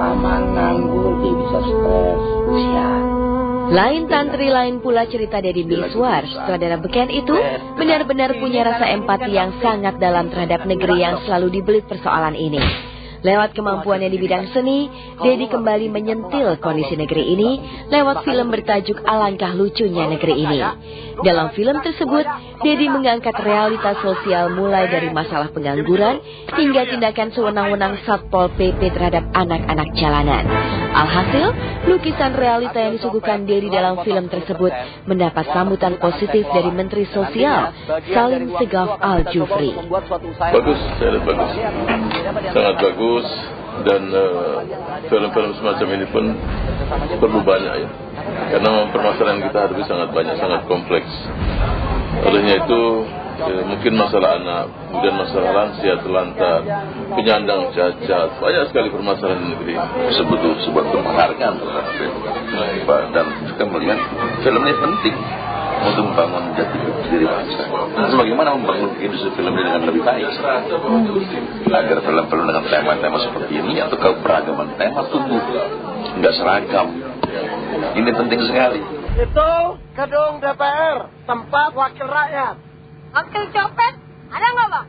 aman, nganggur, dia bisa stres. Siap. Lain tantri lain pula cerita Deddy Mizwar, sutradara beken itu benar-benar punya rasa empati yang sangat dalam terhadap negeri yang selalu dibelit persoalan ini. Lewat kemampuannya di bidang seni, Deddy kembali menyentil kondisi negeri ini lewat film bertajuk Alangkah Lucunya Negeri Ini. Dalam film tersebut, Deddy mengangkat realitas sosial mulai dari masalah pengangguran hingga tindakan sewenang-wenang Satpol PP terhadap anak-anak jalanan. Alhasil, lukisan realita yang disuguhkan Deddy dalam film tersebut mendapat sambutan positif dari Menteri Sosial, Salim Segaf Al-Jufri. Bagus, bagus. Sangat bagus. Dan film-film semacam ini pun perlu banyak ya, karena permasalahan kita hadapi sangat banyak, sangat kompleks. Olehnya itu mungkin masalah anak, kemudian masalah lansia, telantar, penyandang cacat, banyak sekali permasalahan di negeri. Sebetulnya sebuah penghargaan terhadap film, dan juga melihat film ini penting untuk membangun jati diri bangsa. Bagaimana membangun industri film ini dengan lebih baik agar film-film dengan tema-tema seperti ini atau keberagaman tema tumbuh, nggak seragam. Ini penting sekali. Itu gedung DPR, tempat wakil rakyat. Wakil copet ada nggak, Bang?